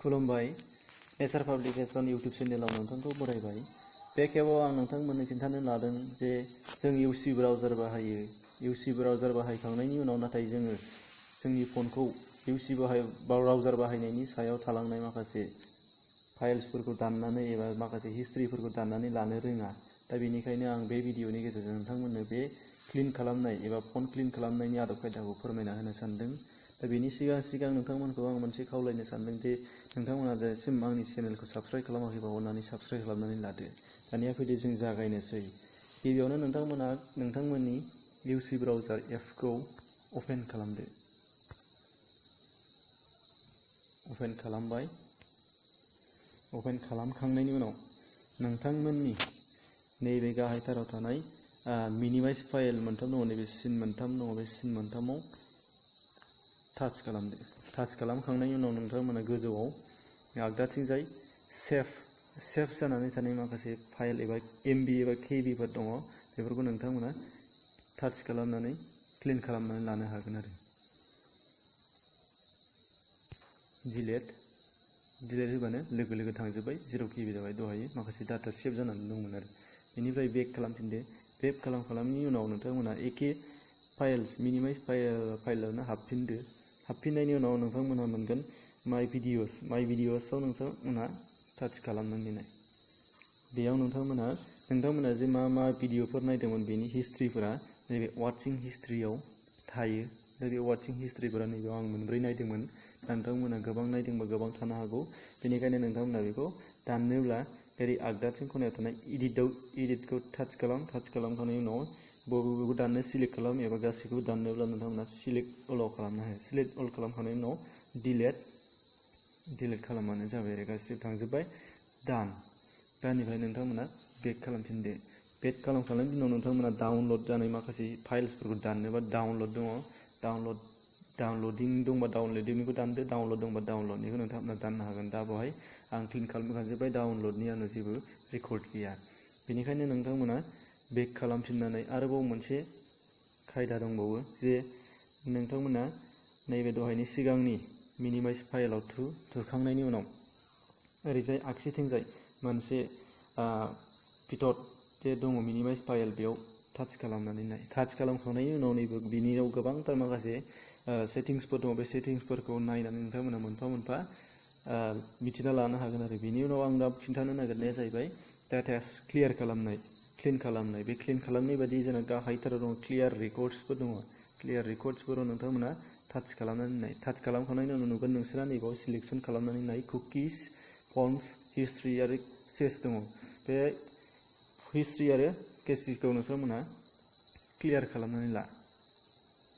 खुलुमबाय नेचार publication YouTube चेनेलाव नोंथांखौ बरायबाय। बे खेबाव आं नोंथांमोननो खिन्थानो लादों जे जों यूसी ब्राउजार बाहायो। यूसी ब्राउजार बाहायखांनायनि उनाव नाथाय जोङो जोंनि फनखौ यूसी ब्राउजार बाहायनायनि सायाव थालांनाय माखासे फाइल्सफोरखौ दाननानै एबा माखासे हिस्ट्रिफोरखौ दाननानै लानो रोङा। दा बेनिखायनो आं बे भिडिअनि गेजेरजों नोंथांमोननो बे क्लिन खालामनाय एबा फन क्लिन खालामनायनि आदब खायदाखौ फोरमायना होनो सानदों। दा बेनि सिगां नोंथांमोनखौ आं मोनसे खावलायनो सानदों जे नोंथांमोना दासिम आंनि चेनेलखौ साबस्क्राइब खालामाखैबा अननानै साबस्क्राइब खालामनानै लादो। दानिया फैदो जों जागायनोसै। गिबियावनो नोंथांमोना नोंथांमोननि यूसी ब्राउजार एपखौ अपेन खालामदो। अपेन खालामबाय। अपेन खालामखांनायनि उनाव नोंथांमोननि नैबे गाहायथाराव थानाय मिनिमाइज फाइल मोनथाम दङ, नैबे सिन मोनथाम दङ, बे सिन मोनथामाव टाच खालामदो। टाच खालामखांनायनि उनाव नोंथांमोना गोजौआव आगदाथिंजाय सेभ जानानै थानाय माखासे फाइल एबा एमबी एबा केबीफोर दङ, बेफोरखौ नोंथांमोना टाच खालामनानै क्लिन खालामनानै लानो हागोन आरो। डिलीट होबानो लोगो लोगो थांजोबबाय, 0 केबी जाबाय। दहाय माखासे डाटा सेभ जानानै दंमोन आरो। बेनिफ्राय बेक खालामफिनदो। बेक खालामखांनायनि उनाव नोंथांमोना एखे मिनिमाइज फाइलावनो हाबफिनदो। हाबफिननायनि उनाव नोंथांमोना मोनगोन माय भिडिअसआव नोंथांमोना टाच खालामनानै नाय। बेयाव नोंथांमोना जे मा भिडिअफोर नायदोंमोन बेनि हिस्ट्रिफोरा नैबे वाचिं हिस्ट्रियाव थायो। दा बे वाचिं हिस्ट्रिफोरा नैबेयाव आं मोनब्रै नायदोंमोन। नोंथांमोना गोबां नायदोंबा गोबां थानो हागौ। बेनिखायनो नोंथांमोना बेखौ दाननोब्ला ओरै आगदाथिं खनायाव थानाय इडिटखौ टाच खालामखांनायनि उनाव बबेखौ दाननो सिलेक्ट खालाम एबा गासैखौबो दाननोब्ला नोंथांमोना सिलेक्ट अलाव खालामनो हायो। सिलेक्ट अल खालामखांनायनि उनाव डिलीट खालामबानो जाबाय आरो गासिबो थांजोब्बाय। दानिफ्राय नोंथांमोना बेक खालामफिनदो। बेक खालामखांनायनि उनाव नोंथांमोना डाउनलड जानाय माखासे फाइल्सफोरखौ दाननोबा डाउनलड दङ, डाउनलडिं दंबा डाउनलडिंनिखौ दानदो, डाउनलड दंबा डाउनलडनिखौ नोंथांमोना दाननो हागोन। दा बेवहाय आं क्लिन खालामखांजोब्बाय, डाउनलडनि आंनाव जेबो रेकर्ड गैया। बेनिखायनो नोंथांमोना बेक खालामफिननानै आरोबाव मोनसे खायदा दंबावो जे नोंथांमोना नैबे दहायनि सिगांनि मिनिमाइज फाइलाव थुखांनायनि उनाव ओरैजाय आगसिथिंजाय मोनसे पिटट जे दङ मिनिमाइज फाइल, बेयाव टाच खालामनानै नाय। टाच खालामखांनायनि उनाव नैबे बिनियाव गोबांथार माखासे सेटिंसफोर दङ। बे सेटिंसफोरखौ नायनानै नोंथांमोना मोनफा मोनफा मिथिना लानो हागोन आरो। बेनि उनाव आं दा खिन्थानो नागिरनाया जाहैबाय डाटा क्लिन खालामनाय। बे क्लिन खालामनाय बायदि जोंना गाहायथाराव दङ क्लियार रेकर्डसफोर दङ। क्लियार रेकर्डसफोराव नोंथांमोना टाच खालामनानै नाय। टाच खालामखांनायनि उनाव नुगोन नोंसोरा नैबाव सिलेक्सन खालामनानै नाय कुकिस, फर्मस, हिस्ट्रि आरो केस दङ। बे हिस्ट्रि आरो केसखौ नोंथांमोना क्लियार खालामनानै ला।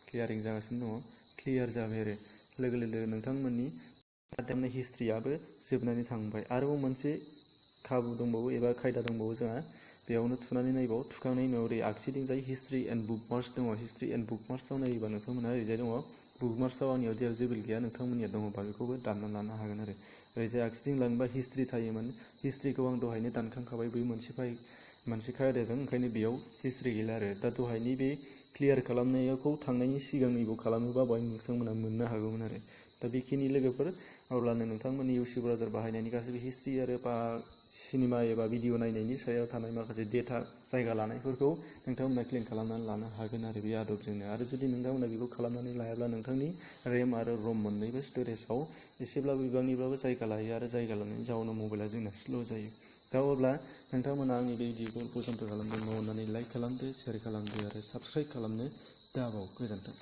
क्लियारिं जागासिनो दङ, क्लियार जाबाय आरो। लोगो लोगो नोंथांमोननि दाननाय हिस्ट्रियाबो जोबनानै थांबाय। आरोबाव मोनसे खाबु दंबावो एबा खायदा दंबावो जोंहा, बेयावनो थुनानै नायबाव। थुखांनायनि उनाव ओरै आगसिथिंजाय हिस्ट्रि एन्ड बुकमार्क्स दङ। हिस्ट्रि एन्ड बुकमार्क्सआव नायोबा नोंथांमोना ओरैजाय दङ बुकमार्क्सआव आंनियाव जेबो गैया, नोंथांमोननिया दङबा बेखौबो दानना लानो हागोन आरो। ओरैजाय आगसिथिं लांबा हिस्ट्रि थायोमोन। हिस्ट्रिखौ आं दहायनो दानखांखाबाय बै मोनसे खायदाजों, ओंखायनो बेयाव हिस्ट्रि गैला आरो। दा दहायनि बे क्लियार खालामनायखौ थांनायनि सिगां नैबाव खालामोबा बेवहाय नोंथांमोना मोननो हागौमोन आरो। दा बेखिनि लोगोफोर, अब्लानो नोंथांमोननि यूसी ब्राउजार बाहायनायनि गासैबो हिस्ट्रि आरो सिनेमा एबा भिडिअ नायनायनि सायाव थानाय माखासे डेटा जायगा लानायफोरखौ नोंथांमोना क्लिन खालामनानै लानो हागोन आरो बे आदबजोंनो। आरो जुदि नोंथांमोना बेखौ खालामनानै लायाब्ला नोंथांनि रेम आरो रम मोननैबो स्टरेजाव एसेब्लाबो बिबांनिब्लाबो जायगा लायो आरो जायगा लानायनि जाउनाव मबाइला जोंना स्ल' जायो। दा अब्ला नोंथांमोना आंनि बे भिडिअखौ पसन्द खालामदोंबा अननानै लाइक खालामदो, शेयार खालामदो आरो साबस्क्राइब खालामनो दाबाव। गोजोन्थों।